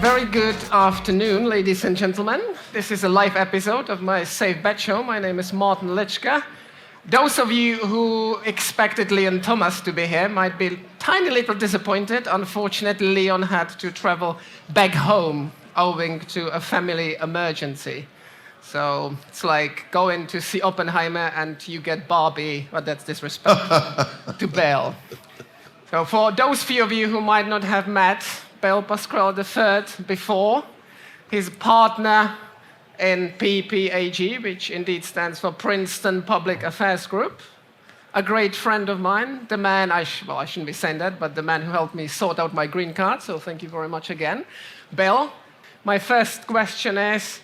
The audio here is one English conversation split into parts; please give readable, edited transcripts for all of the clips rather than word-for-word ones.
Very good afternoon, ladies and gentlemen. This is a live episode of my Safe Bet show. My name is Martin Lycka. Those of you who expected Leon Thomas to be here might be a tiny little disappointed. Unfortunately, Leon had to travel back home owing to a family emergency. So it's like going to see Oppenheimer and you get Barbie, but that's disrespectful, to bail. So for those few of you who might not have met Pascrell III before, his partner in PPAG, which indeed stands for Princeton Public Affairs Group, a great friend of mine, the man, I shouldn't be saying that, but the man who helped me sort out my green card, so thank you very much again. Bill, my first question is,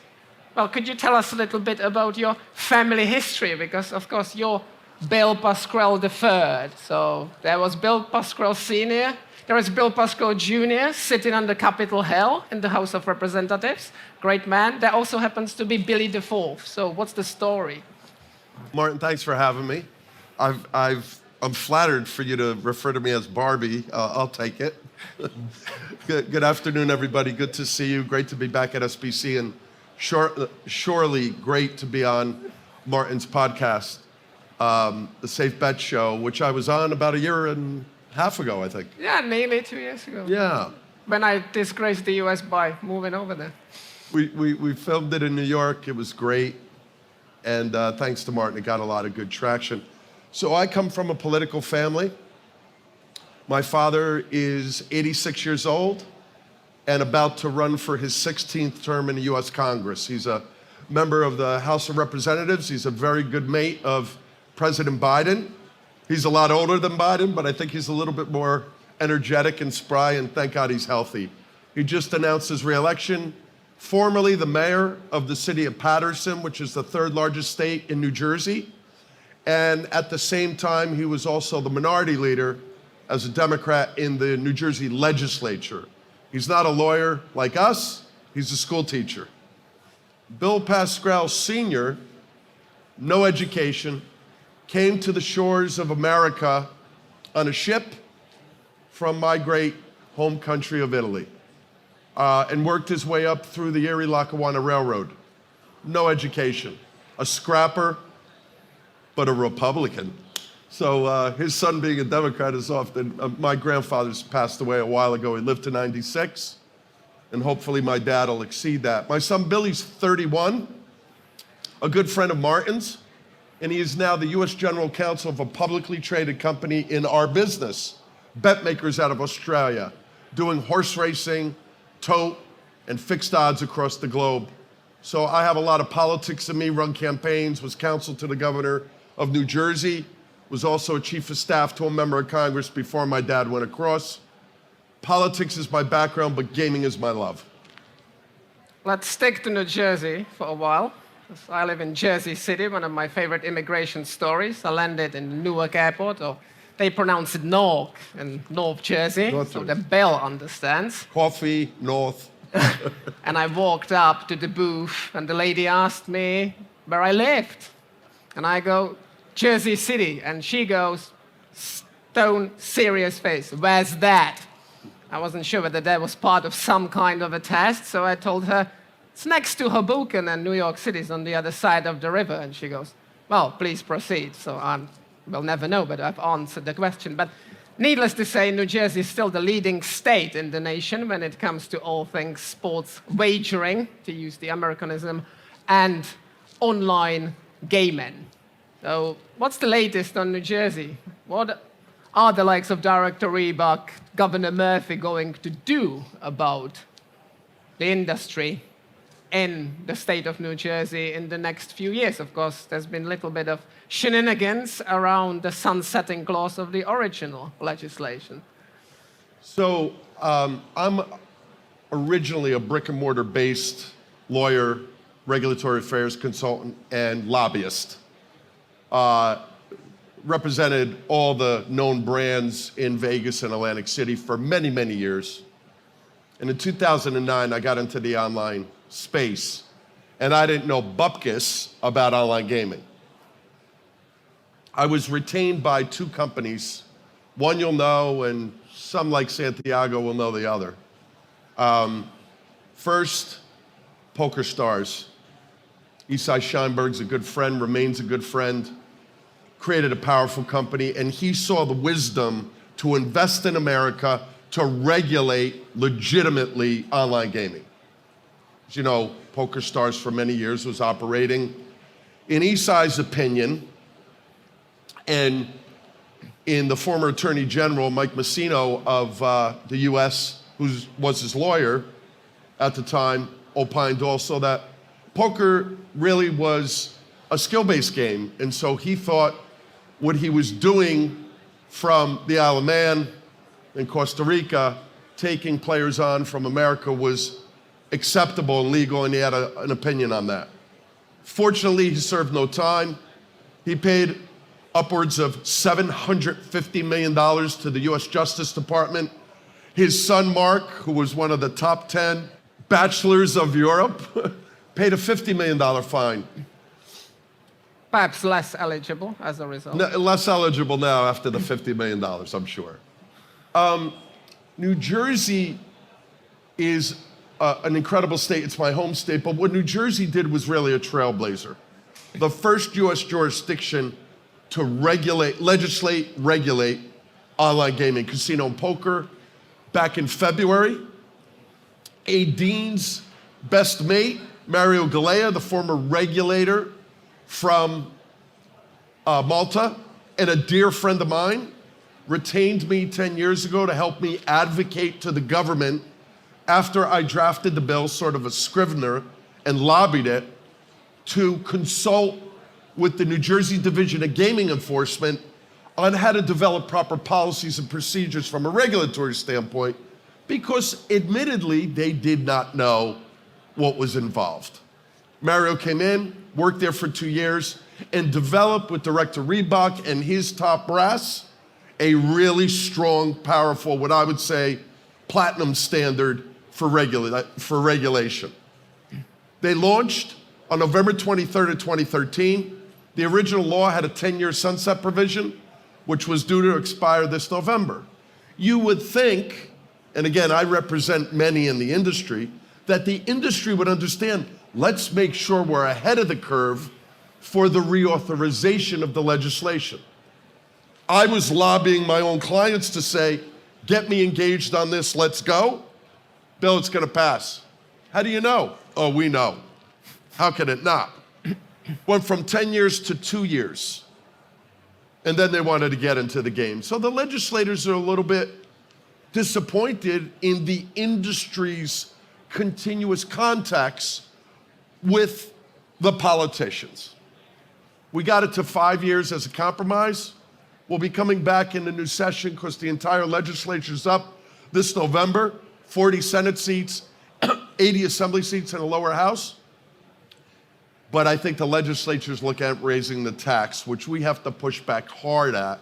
well, could you tell us a little bit about your family history? Because, of course, you're Bill Pascrell III. So there was Bill Pascrell Sr., there is Bill Pascrell Jr. sitting on the Capitol Hill in the House of Representatives. Great man. There also happens to be Billy IV. So what's the story? Martin, thanks for having me. I'm flattered for you to refer to me as Barbie. I'll take it. Good afternoon, everybody. Good to see you. Great to be back at SBC, and surely great to be on Martin's podcast, the Safe Bet Show, which I was on about a year and a half ago, I think. Yeah, nearly 2 years ago. Yeah. When I disgraced the US by moving over there. We filmed it in New York. It was great. And thanks to Martin, it got a lot of good traction. So I come from a political family. My father is 86 years old and about to run for his 16th term in the US Congress. He's a member of the House of Representatives. He's a very good mate of President Biden. He's a lot older than Biden, but I think he's a little bit more energetic and spry, and thank God he's healthy. He just announced his reelection, formerly the mayor of the city of Paterson, which is the third largest state in New Jersey. And at the same time, he was also the minority leader as a Democrat in the New Jersey legislature. He's not a lawyer like us, he's a school teacher. Bill Pascrell Sr., no education, came to the shores of America on a ship from my great home country of Italy, and worked his way up through the Erie-Lackawanna Railroad. No education, a scrapper, but a Republican. So his son being a Democrat is often, my grandfather's passed away a while ago. He lived to 96, and hopefully my dad will exceed that. My son Billy's 31, a good friend of Martin's, and he is now the U.S. General Counsel of a publicly traded company in our business, Bet Makers out of Australia, doing horse racing, tote, and fixed odds across the globe. So I have a lot of politics in me, run campaigns, was counsel to the governor of New Jersey, was also a chief of staff to a member of Congress before my dad went across. Politics is my background, but gaming is my love. Let's stick to New Jersey for a while. I live in Jersey City, one of my favorite immigration stories. I landed in Newark Airport, or they pronounce it Newark in North Jersey, so the Bill understands. Coffee, North. And I walked up to the booth, and the lady asked me where I lived. And I go, Jersey City. And she goes, stone serious face, where's that? I wasn't sure whether that was part of some kind of a test, so I told her, it's next to Hoboken, and New York City's on the other side of the river. And she goes, well, please proceed. So we'll never know, but I've answered the question. But needless to say, New Jersey is still the leading state in the nation when it comes to all things sports wagering, to use the Americanism, and online gaming. So what's the latest on New Jersey? What are the likes of Director Reebok, Governor Murphy going to do about the industry in the state of New Jersey in the next few years? Of course, there's been a little bit of shenanigans around the sunsetting clause of the original legislation. So I'm originally a brick and mortar based lawyer, regulatory affairs consultant, and lobbyist. Represented all the known brands in Vegas and Atlantic City for many, many years. And in 2009, I got into the online space, and I didn't know bupkis about online gaming. I was retained by two companies. One you'll know, and some like Santiago will know the other. First, poker stars. Isai Scheinberg's a good friend, remains a good friend, created a powerful company, and he saw the wisdom to invest in America to regulate legitimately online gaming. As you know, Poker Stars for many years was operating, in Isai's opinion, and in the former Attorney General, Mike Massino of the US, who was his lawyer at the time, opined also that poker really was a skill-based game. And so he thought what he was doing from the Isle of Man in Costa Rica, taking players on from America, was acceptable and legal, and he had an opinion on that. Fortunately, he served no time. He paid upwards of $750 million to the US Justice Department. His son, Mark, who was one of the top 10 bachelors of Europe, paid a $50 million fine. Perhaps less eligible as a result. No, less eligible now after the $50 million, I'm sure. New Jersey is an incredible state. It's my home state, but what New Jersey did was really a trailblazer. The first US jurisdiction to legislate online gaming, casino and poker. Back in February, a dean's best mate, Mario Galea, the former regulator from Malta, and a dear friend of mine, retained me 10 years ago to help me advocate to the government after I drafted the bill, sort of a scrivener, and lobbied it, to consult with the New Jersey Division of Gaming Enforcement on how to develop proper policies and procedures from a regulatory standpoint, because admittedly, they did not know what was involved. Mario came in, worked there for 2 years, and developed with Director Reebok and his top brass a really strong, powerful, what I would say, platinum standard for regulation. They launched on November 23rd of 2013. The original law had a 10-year sunset provision, which was due to expire this November. You would think, and again, I represent many in the industry, that the industry would understand, let's make sure we're ahead of the curve for the reauthorization of the legislation. I was lobbying my own clients to say, get me engaged on this, let's go. Bill, it's gonna pass. How do you know? Oh, we know. How can it not? Went from 10 years to 2 years. And then they wanted to get into the game. So the legislators are a little bit disappointed in the industry's continuous contacts with the politicians. We got it to 5 years as a compromise. We'll be coming back in the new session because the entire legislature's up this November, 40 Senate seats, 80 Assembly seats in the lower house. But I think the legislatures look at raising the tax, which we have to push back hard at,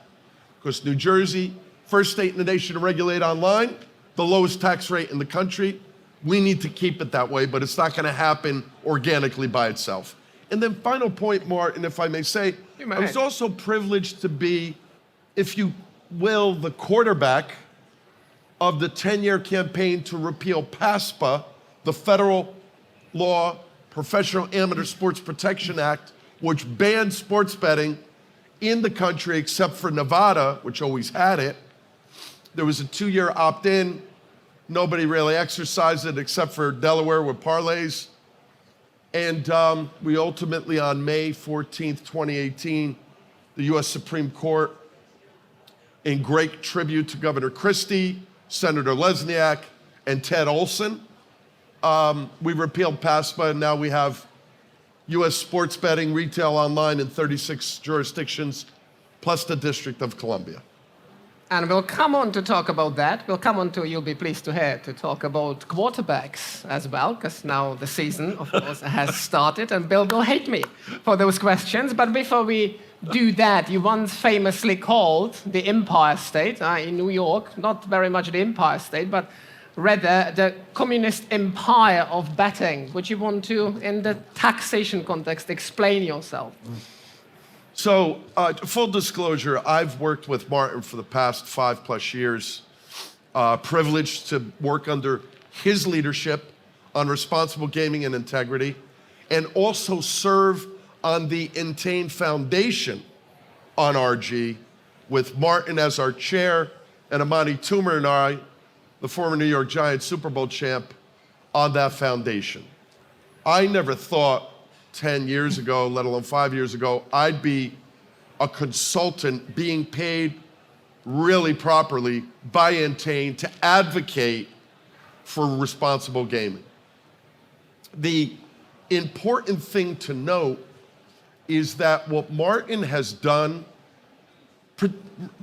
because New Jersey, first state in the nation to regulate online, the lowest tax rate in the country. We need to keep it that way, but it's not going to happen organically by itself. And then final point, Martin, if I may say, I was also privileged to be, if you will, the quarterback of the 10-year campaign to repeal PASPA, the federal law Professional Amateur Sports Protection Act, which banned sports betting in the country except for Nevada, which always had it. There was a 2-year opt-in. Nobody really exercised it except for Delaware with parlays. And we ultimately, on May 14th, 2018, the US Supreme Court, in great tribute to Governor Christie, Senator Lesniak, and Ted Olson, we repealed PASPA, and now we have US sports betting, retail online in 36 jurisdictions, plus the District of Columbia. And we'll come on to talk about that. We'll come on to, you'll be pleased to hear, to talk about quarterbacks as well, because now the season, of course, has started, and Bill will hate me for those questions. But before we do that, you once famously called the Empire State in New York, not very much the Empire State, but rather the communist empire of betting. Would you want to, in the taxation context, explain yourself? So, full disclosure, I've worked with Martin for the past 5+ years, privileged to work under his leadership on responsible gaming and integrity, and also serve on the Entain Foundation on RG, with Martin as our chair and Amani Toomer and I, the former New York Giants Super Bowl champ, on that foundation. I never thought 10 years ago, let alone 5 years ago, I'd be a consultant being paid really properly by Entain to advocate for responsible gaming. The important thing to note is that what Martin has done,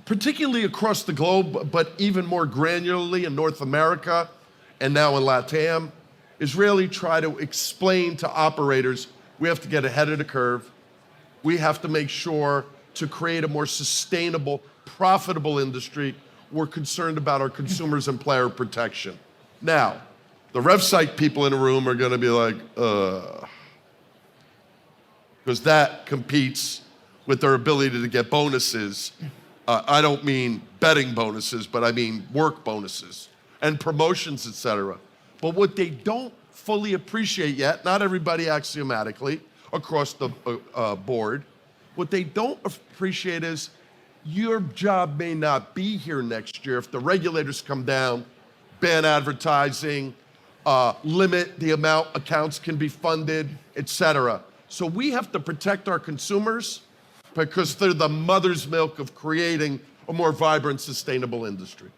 particularly across the globe, but even more granularly in North America and now in LATAM, is really try to explain to operators we have to get ahead of the curve. We have to make sure to create a more sustainable, profitable industry. We're concerned about our consumers and player protection. Now, the RevPsych people in the room are gonna be like, because that competes with their ability to get bonuses. I don't mean betting bonuses, but I mean work bonuses and promotions, et cetera. But what they don't fully appreciate yet, not everybody axiomatically across the board, what they don't appreciate is your job may not be here next year if the regulators come down, ban advertising, limit the amount accounts can be funded, et cetera. So we have to protect our consumers because they're the mother's milk of creating a more vibrant, sustainable industry.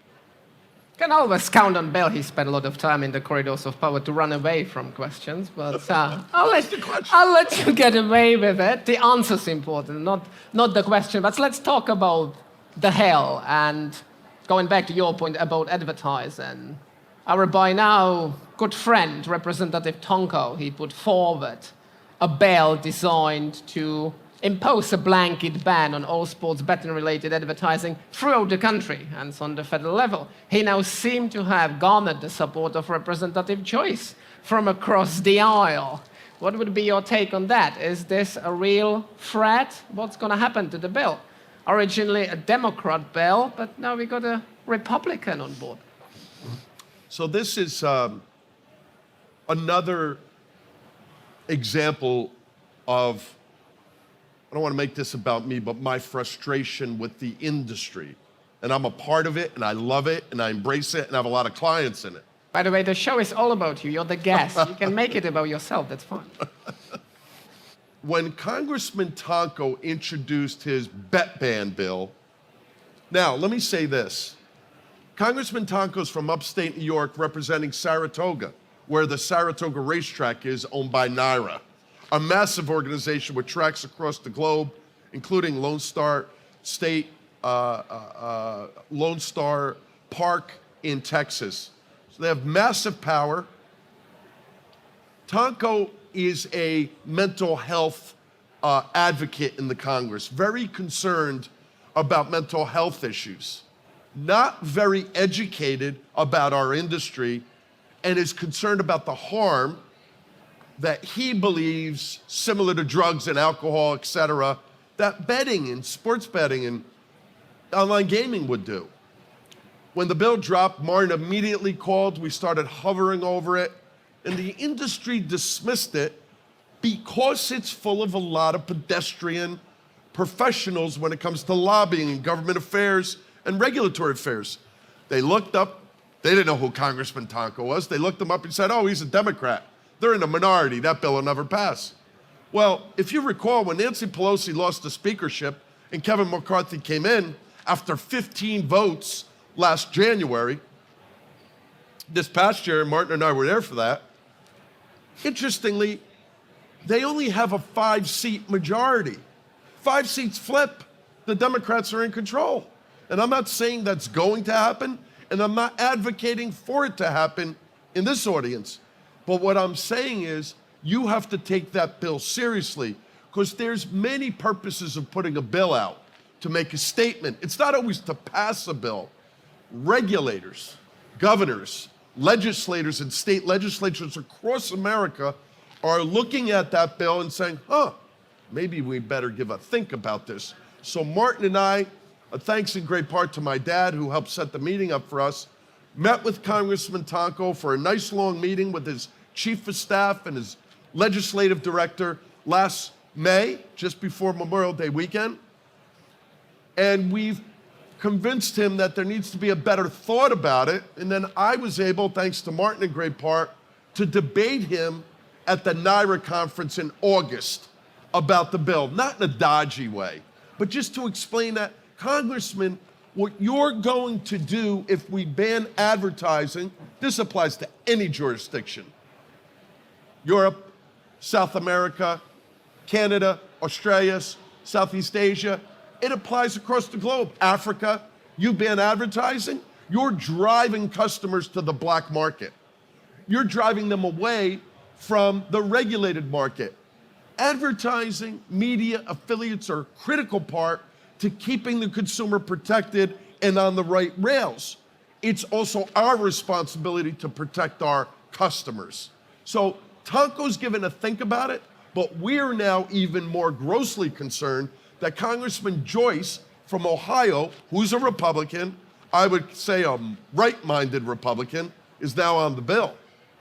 Can always count on Bill. He spent a lot of time in the corridors of power to run away from questions, but I'll let you get away with it. The answer's important, not the question. But let's talk about the hell, and going back to your point about advertising. Our by now good friend, Representative Tonko, he put forward a bill designed to impose a blanket ban on all sports betting-related advertising throughout the country, and on the federal level. He now seemed to have garnered the support of Representative Joyce from across the aisle. What would be your take on that? Is this a real threat? What's going to happen to the bill? Originally a Democrat bill, but now we got a Republican on board. So this is another example of, I don't want to make this about me, but my frustration with the industry. And I'm a part of it, and I love it, and I embrace it, and I have a lot of clients in it. By the way, the show is all about you. You're the guest. You can make it about yourself. That's fine. When Congressman Tonko introduced his bet ban bill, now, let me say this. Congressman Tonko's from upstate New York representing Saratoga, where the Saratoga racetrack is owned by Naira, a massive organization with tracks across the globe, including Lone Star State, Lone Star Park in Texas. So they have massive power. Tonko is a mental health advocate in the Congress, very concerned about mental health issues, not very educated about our industry, and is concerned about the harm that he believes, similar to drugs and alcohol, et cetera, that betting and sports betting and online gaming would do. When the bill dropped, Martin immediately called. We started hovering over it, and the industry dismissed it because it's full of a lot of pedestrian professionals when it comes to lobbying and government affairs and regulatory affairs. They looked up, they didn't know who Congressman Tonko was. They looked him up and said, oh, he's a Democrat. They're in a minority. That bill will never pass. Well, if you recall, when Nancy Pelosi lost the speakership and Kevin McCarthy came in after 15 votes last January, this past year, Martin and I were there for that, interestingly, they only have a 5-seat majority. 5 seats flip, the Democrats are in control. And I'm not saying that's going to happen, and I'm not advocating for it to happen in this audience. But what I'm saying is you have to take that bill seriously, because there's many purposes of putting a bill out to make a statement. It's not always to pass a bill. Regulators, governors, legislators, and state legislatures across America are looking at that bill and saying, maybe we better give a think about this. So Martin and I, thanks in great part to my dad who helped set the meeting up for us, met with Congressman Tonko for a nice long meeting with his chief of staff and his legislative director last May, just before Memorial Day weekend. And we've convinced him that there needs to be a better thought about it. And then I was able, thanks to Martin in great part, to debate him at the NIRA conference in August about the bill, not in a dodgy way, but just to explain that, Congressman, what you're going to do if we ban advertising, this applies to any jurisdiction, Europe, South America, Canada, Australia, Southeast Asia, it applies across the globe. Africa, you ban advertising, you're driving customers to the black market. You're driving them away from the regulated market. Advertising, media, affiliates are a critical part to keeping the consumer protected and on the right rails. It's also our responsibility to protect our customers. So Tonko's given a think about it, but we're now even more grossly concerned that Congressman Joyce from Ohio, who's a Republican, I would say a right-minded Republican, is now on the bill.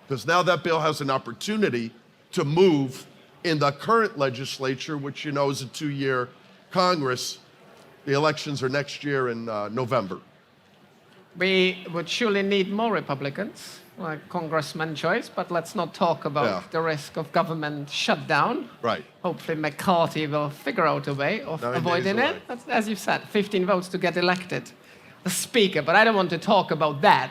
Because now that bill has an opportunity to move in the current legislature, which you know is a 2-year Congress. The elections are next year in November. We would surely need more Republicans, like Congressman Joyce, but let's not talk about the risk of government shutdown. Right. Hopefully McCarthy will figure out a way of avoiding it. That's, as you've said, 15 votes to get elected the speaker, but I don't want to talk about that.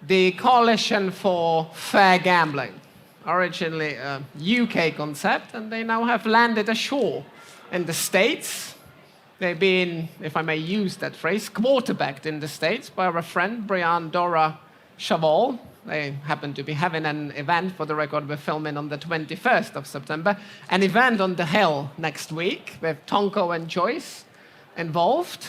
The Coalition for Fair Gambling, originally a UK concept, and they now have landed ashore in the States. They've been, if I may use that phrase, quarterbacked in the States by our friend Brian Dora Chaval. They happen to be having an event, for the record, we're filming on the 21st of September, an event on the Hill next week with Tonko and Joyce involved.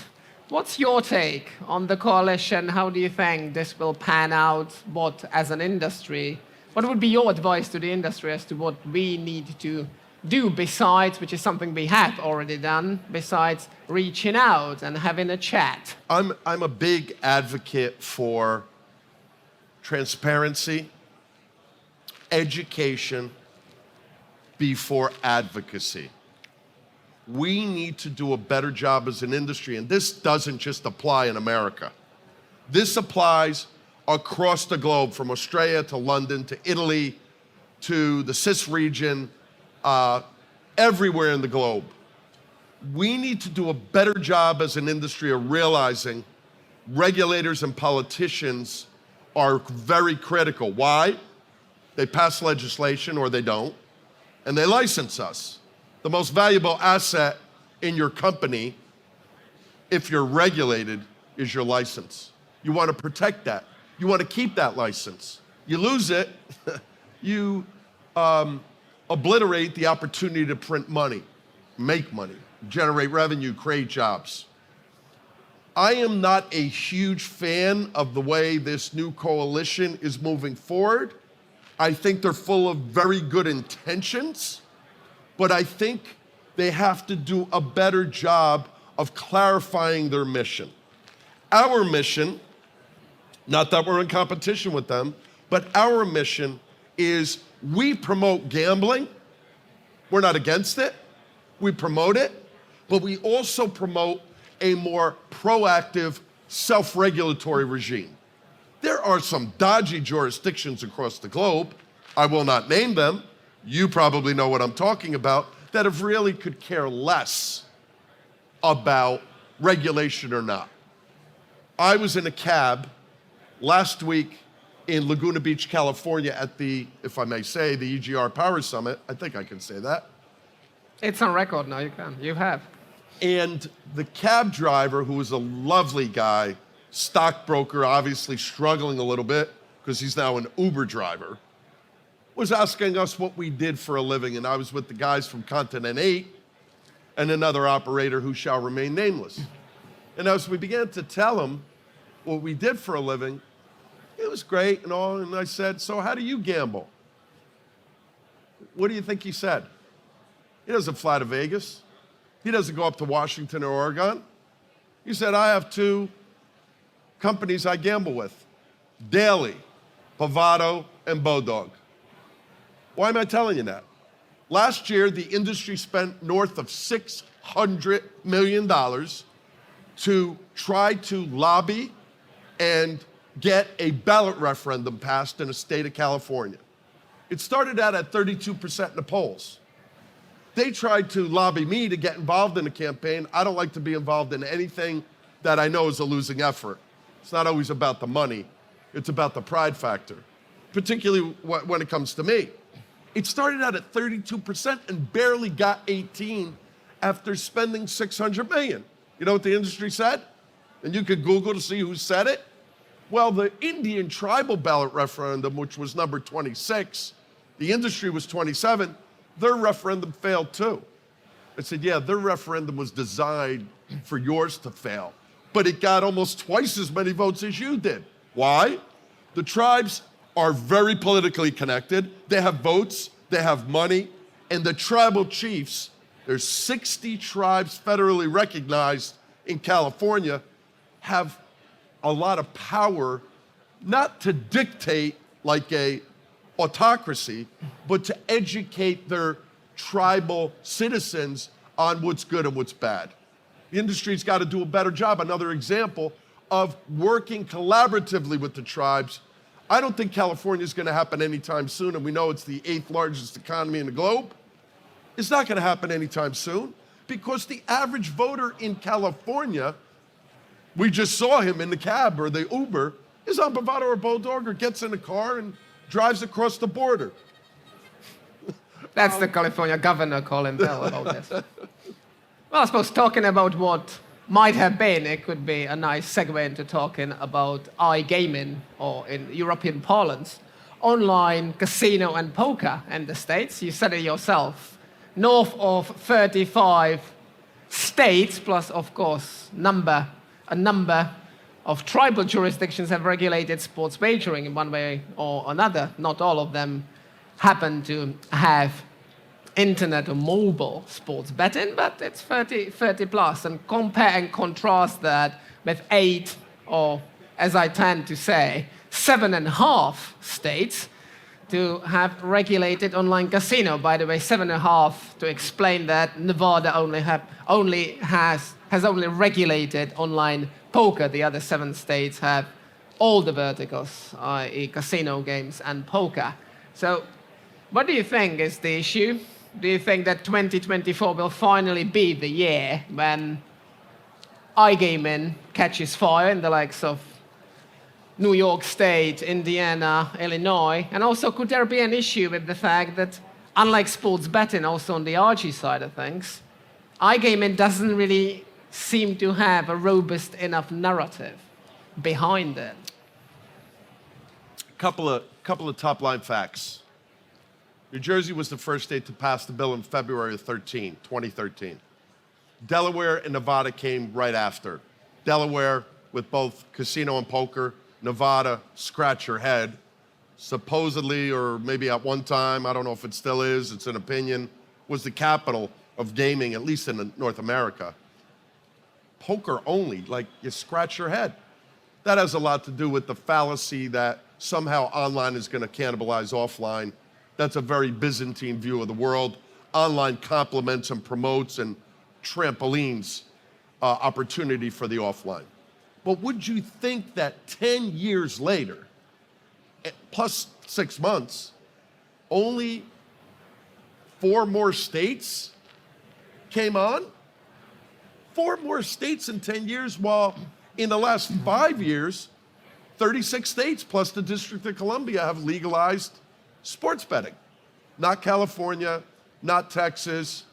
What's your take on the coalition? How do you think this will pan out? What, as an industry, what would be your advice to the industry as to what we need to do besides, which is something we have already done, besides reaching out and having a chat? I'm a big advocate for transparency, education before advocacy. We need to do a better job as an industry, and this doesn't just apply in America. This applies across the globe, from Australia to London to Italy to the CIS region, everywhere in the globe. We need to do a better job as an industry of realizing regulators and politicians are very critical. Why? They pass legislation or they don't, and they license us. The most valuable asset in your company, if you're regulated, is your license. You want to protect that. You want to keep that license. You lose it, you obliterate the opportunity to print money, make money, generate revenue, create jobs. I am not a huge fan of the way this new coalition is moving forward. I think they're full of very good intentions, but I think they have to do a better job of clarifying their mission. Our mission, not that we're in competition with them, but our mission is we promote gambling. We're not against it. We promote it, but we also promote a more proactive, self-regulatory regime. There are some dodgy jurisdictions across the globe, I will not name them, you probably know what I'm talking about, that have really could care less about regulation or not. I was in a cab last week in Laguna Beach, California at the, if I may say, the EGR Power Summit. I think I can say that. It's on record now, you can. You have. And the cab driver, who was a lovely guy, stockbroker, obviously struggling a little bit because he's now an Uber driver, was asking us what we did for a living. And I was with the guys from Continent 8 and another operator who shall remain nameless. And as we began to tell him what we did for a living, it was great and all. And I said, so how do you gamble? What do you think he said? He doesn't fly to Vegas. He doesn't go up to Washington or Oregon. He said, I have 2 companies I gamble with daily, Pavado, and Bodog. Why am I telling you that? Last year, the industry spent north of $600 million to try to lobby and get a ballot referendum passed in the state of California. It started out at 32% in the polls. They tried to lobby me to get involved in the campaign. I don't like to be involved in anything that I know is a losing effort. It's not always about the money. It's about the pride factor, particularly when it comes to me. It started out at 32% and barely got 18 after spending $600 million. You know what the industry said? And you could Google to see who said it. Well, the Indian tribal ballot referendum, which was number 26, the industry was 27, their referendum failed too. I said, yeah, their referendum was designed for yours to fail, but it got almost twice as many votes as you did. Why? The tribes are very politically connected. They have votes, they have money, and the tribal chiefs, there's 60 tribes federally recognized in California, have a lot of power, not to dictate like a autocracy, but to educate their tribal citizens on what's good and what's bad. The industry's got to do a better job. Another example of working collaboratively with the tribes. I don't think California is going to happen anytime soon, and we know it's the 8th largest economy in the globe. It's not going to happen anytime soon because the average voter in California, we just saw him in the cab or the Uber, is on Bavado or Bodog or gets in the car and drives across the border. That's the California governor, Colin Bell, about this. Well, I suppose talking about what might have been, it could be a nice segue into talking about iGaming, or in European parlance, online casino and poker in the States. You said it yourself. North of 35 states, plus, of course, a number of tribal jurisdictions have regulated sports wagering in one way or another. Not all of them happen to have internet or mobile sports betting, but it's 30 plus. And compare and contrast that with 8, or as I tend to say, 7.5 states to have regulated online casino. By the way, 7.5, to explain that, Nevada has only regulated online poker. The other 7 states have all the verticals, i.e. casino games and poker. So what do you think is the issue? Do you think that 2024 will finally be the year when iGaming catches fire in the likes of New York State, Indiana, Illinois? And also, could there be an issue with the fact that, unlike sports betting, also on the RG side of things, iGaming doesn't really seem to have a robust enough narrative behind it? Couple of top-line facts. New Jersey was the first state to pass the bill in February of 2013. Delaware and Nevada came right after. Delaware with both casino and poker. Nevada, scratch your head. Supposedly, or maybe at one time, I don't know if it still is, it's an opinion, was the capital of gaming, at least in North America. Poker only, like you scratch your head. That has a lot to do with the fallacy that somehow online is going to cannibalize offline. That's a very Byzantine view of the world. Online complements and promotes and trampolines opportunity for the offline. But would you think that 10 years later, plus 6 months, only 4 more states came on? 4 more states in 10 years, while in the last 5 years, 36 states plus the District of Columbia have legalized sports betting. Not California, not Texas.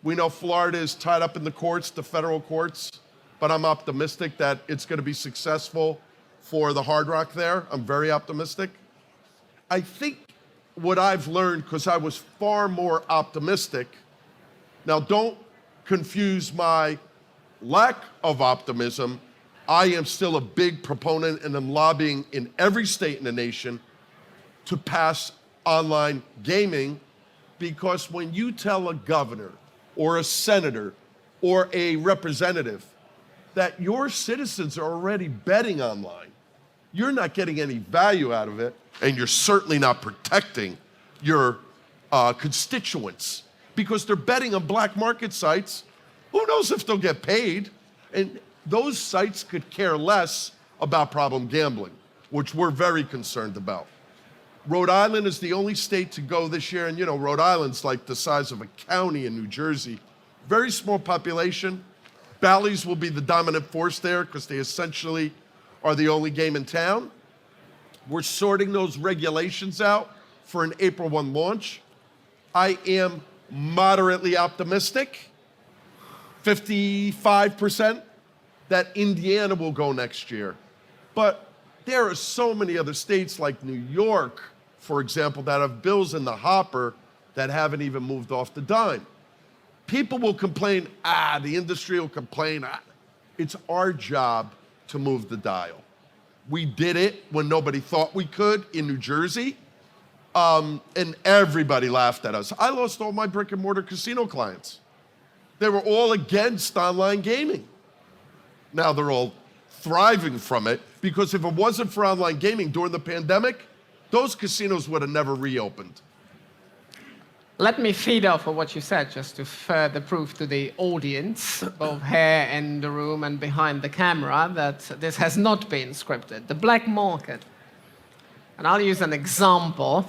We know Florida is tied up in the courts, the federal courts, but I'm optimistic that it's going to be successful for the Hard Rock there. I'm very optimistic. I think what I've learned, because I was far more optimistic, now don't confuse my lack of optimism. I am still a big proponent and am lobbying in every state in the nation to pass online gaming, because when you tell a governor or a senator or a representative that your citizens are already betting online, you're not getting any value out of it, And you're certainly not protecting your constituents because they're betting on black market sites. Who knows if they'll get paid? And those sites could care less about problem gambling, which we're very concerned about. Rhode Island is the only state to go this year, and you know, Rhode Island's like the size of a county in New Jersey. Very small population. Bally's will be the dominant force there because they essentially are the only game in town. We're sorting those regulations out for an April 1 launch. I am moderately optimistic, 55%, that Indiana will go next year. But there are so many other states like New York, for example, that have bills in the hopper that haven't even moved off the dime. People will complain, the industry will complain. It's our job to move the dial. We did it when nobody thought we could in New Jersey, and everybody laughed at us. I lost all my brick and mortar casino clients. They were all against online gaming. Now they're all thriving from it because if it wasn't for online gaming during the pandemic, those casinos would have never reopened. Let me feed off of what you said, just to further prove to the audience, both here in the room and behind the camera, that this has not been scripted. The black market. And I'll use an example.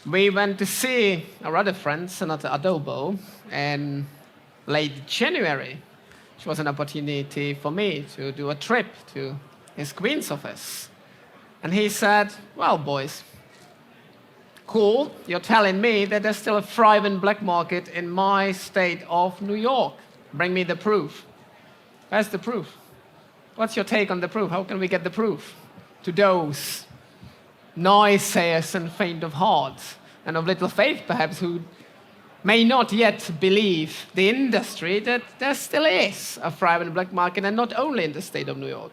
We went to see our other friend, Senator Adobo, in late January, which was an opportunity for me to do a trip to his Queen's office. And he said, well, boys, cool, you're telling me that there's still a thriving black market in my state of New York. Bring me the proof. Where's the proof? What's your take on the proof? How can we get the proof to those naysayers and faint of heart and of little faith, perhaps, who may not yet believe the industry that there still is a thriving black market, and not only in the state of New York?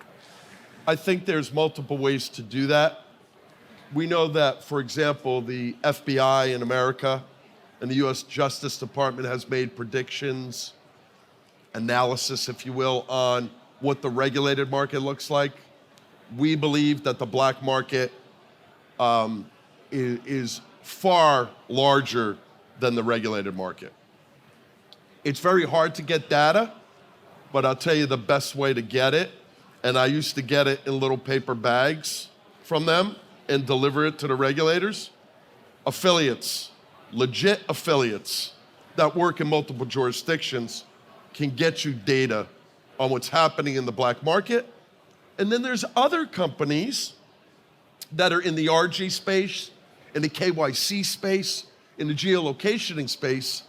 I think there's multiple ways to do that. We know that, for example, the FBI in America and the US Justice Department has made predictions, analysis, if you will, on what the regulated market looks like. We believe that the black market is far larger than the regulated market. It's very hard to get data, but I'll tell you the best way to get it, and I used to get it in little paper bags from them and deliver it to the regulators. Affiliates, legit affiliates that work in multiple jurisdictions can get you data on what's happening in the black market. And then there's other companies that are in the RG space, in the KYC space, in the geolocationing space,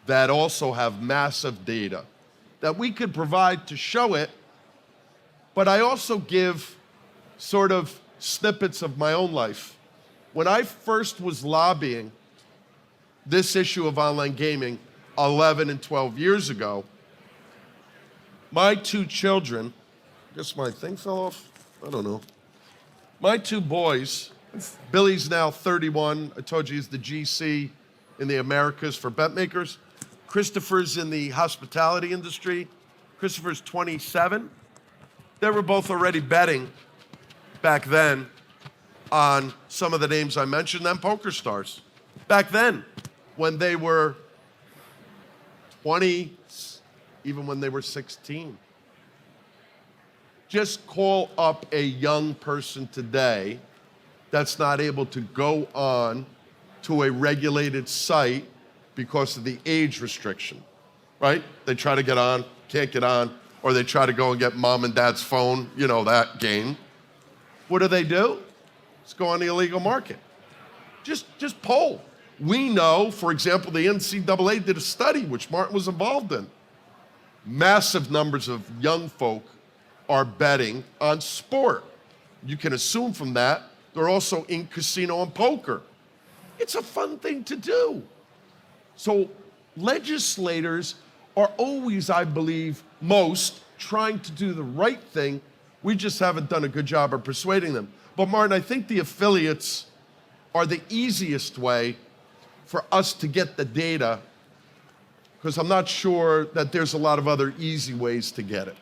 that also have massive data that we could provide to show it. But I also give sort of snippets of my own life. When I first was lobbying this issue of online gaming 11 and 12 years ago, my two children, I guess my thing fell off, I don't know. My two boys, Billy's now 31, I told you he's the GC in the Americas for bet makers. Christopher's in the hospitality industry. Christopher's 27. They were both already betting back then on some of the names I mentioned, them poker stars. Back then, when they were 20, even when they were 16. Just call up a young person today that's not able to go on to a regulated site because of the age restriction, right? They try to get on, can't get on, or they try to go and get mom and dad's phone, you know, that game. What do? Let's go on the illegal market. Just poll. We know, for example, the NCAA did a study, which Martin was involved in. Massive numbers of young folk are betting on sport. You can assume from that they're also in casino and poker. It's a fun thing to do. So legislators are always, I believe, most trying to do the right thing. We just haven't done a good job of persuading them. But Martin, I think the affiliates are the easiest way for us to get the data, because I'm not sure that there's a lot of other easy ways to get it.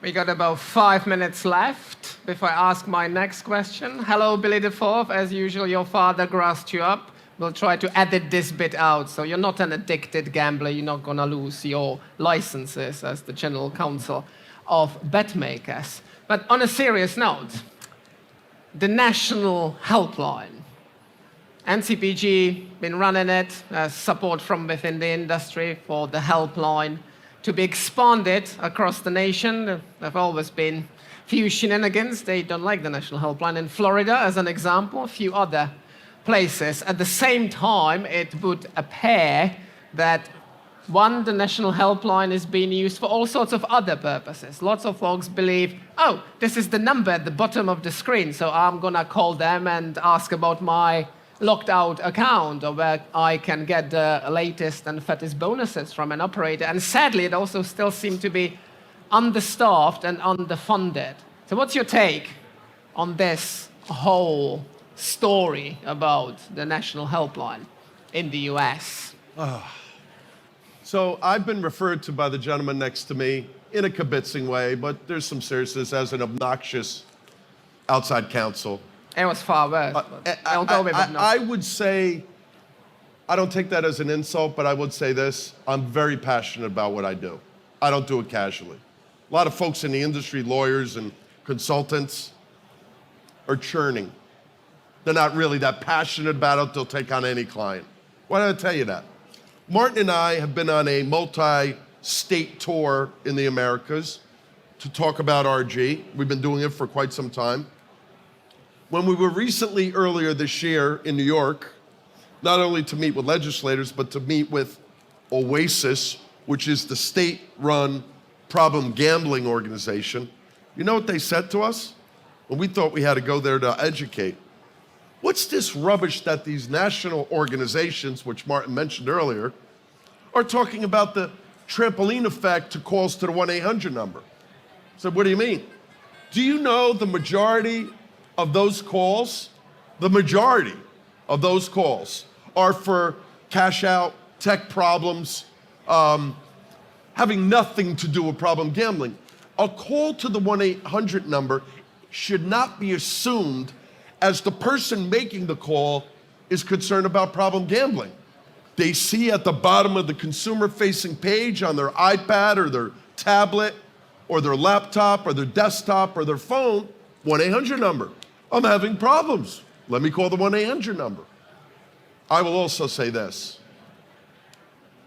We got about 5 minutes left before I ask my next question. Hello, Billy the Fourth. As usual, your father grassed you up. We'll try to edit this bit out, so you're not an addicted gambler. You're not going to lose your licenses as the general counsel of betmakers. But on a serious note, the National Helpline. NCPG been running it, support from within the industry for the helpline to be expanded across the nation. There have always been few shenanigans. They don't like the National Helpline in Florida, as an example, a few other places. At the same time, it would appear that one, the National Helpline is being used for all sorts of other purposes. Lots of folks believe, oh, this is the number at the bottom of the screen, so I'm gonna call them and ask about my locked out account, or where I can get the latest and fattest bonuses from an operator. And sadly, it also still seems to be understaffed and underfunded. So what's your take on this whole story about the National Helpline in the US? So I've been referred to by the gentleman next to me in a kibitzing way, but there's some seriousness, as an obnoxious outside counsel. It was far worse. I'll go with it. I would say, I don't take that as an insult, but I would say this: I'm very passionate about what I do. I don't do it casually. A lot of folks in the industry, lawyers and consultants, are churning. They're not really that passionate about it. They'll take on any client. Why did I tell you that? Martin and I have been on a multi-state tour in the Americas to talk about RG. We've been doing it for quite some time. When we were recently, earlier this year, in New York, not only to meet with legislators, but to meet with OASIS, which is the state-run problem gambling organization, you know what they said to us? Well, we thought we had to go there to educate. What's this rubbish that these national organizations, which Martin mentioned earlier, are talking about the trampoline effect to calls to the 1-800 number? I said, what do you mean? Do you know the majority of those calls, the majority of those calls are for cash out, tech problems, having nothing to do with problem gambling? A call to the 1-800 number should not be assumed as the person making the call is concerned about problem gambling. They see at the bottom of the consumer-facing page on their iPad or their tablet or their laptop or their desktop or their phone, 1-800 number. I'm having problems. Let me call the 1-800 number. I will also say this.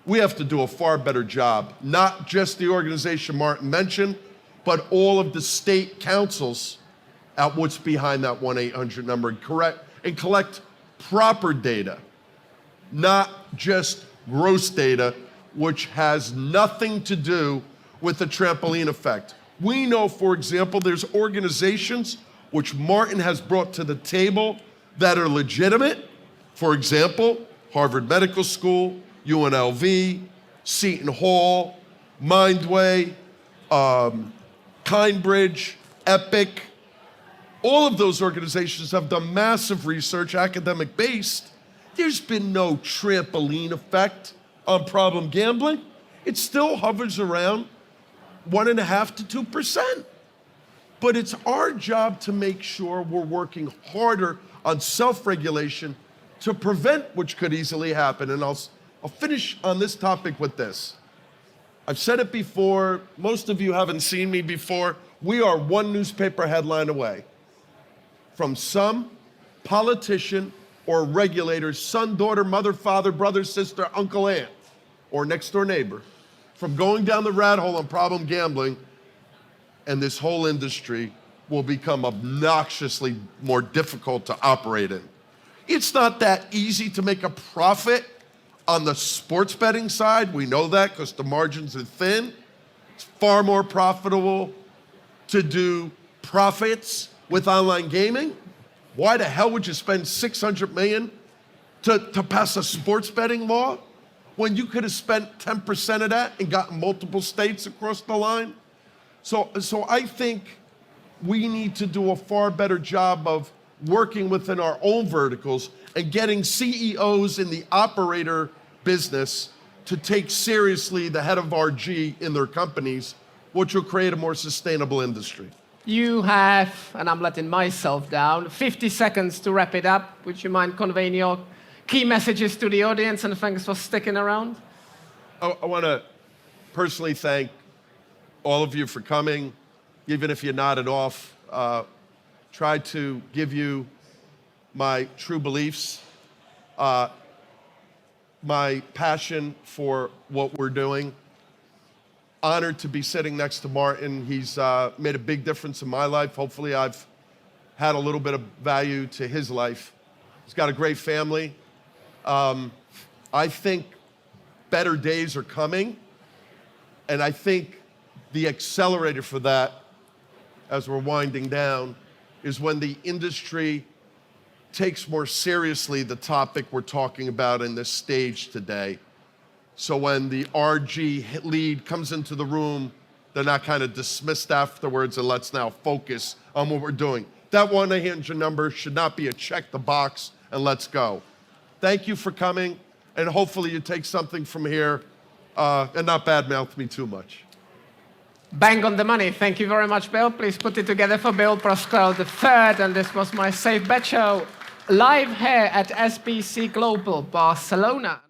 We have to do a far better job, not just the organization Martin mentioned, but all of the state councils at what's behind that 1-800 number and collect proper data, not just gross data, which has nothing to do with the trampoline effect. We know, for example, there's organizations which Martin has brought to the table that are legitimate. For example, Harvard Medical School, UNLV, Seton Hall, Mindway, Kindbridge, Epic. All of those organizations have done massive research, academic-based. There's been no trampoline effect on problem gambling. It still hovers around 1.5% to 2%. But it's our job to make sure we're working harder on self-regulation to prevent which could easily happen. And I'll finish on this topic with this. I've said it before. Most of you haven't seen me before. We are one newspaper headline away from some politician or regulator's son, daughter, mother, father, brother, sister, uncle, aunt, or next door neighbor from going down the rat hole on problem gambling, and this whole industry will become obnoxiously more difficult to operate in. It's not that easy to make a profit on the sports betting side. We know that because the margins are thin. It's far more profitable to do profits with online gaming. Why the hell would you spend $600 million to pass a sports betting law when you could have spent 10% of that and gotten multiple states across the line? So I think we need to do a far better job of working within our own verticals and getting CEOs in the operator business to take seriously the head of RG in their companies which will create a more sustainable industry. You have, and I'm letting myself down, 50 seconds to wrap it up. Would you mind conveying your key messages to the audience, and thanks for sticking around? I want to personally thank all of you for coming, even if you nodded off. Try to give you my true beliefs, my passion for what we're doing. Honored to be sitting next to Martin. He's made a big difference in my life. Hopefully I've had a little bit of value to his life. He's got a great family. I think better days are coming, and I think the accelerator for that, as we're winding down, is when the industry takes more seriously the topic we're talking about in this stage today. So when the RG lead comes into the room, they're not kind of dismissed afterwards, and let's now focus on what we're doing. That 1-800 number should not be a check the box and let's go. Thank you for coming, and hopefully you take something from here and not badmouth me too much. Bang on the money. Thank you very much, Bill. Please put it together for Bill Pascrell III, and this was my Safe Bet Show, live here at SBC Global Barcelona.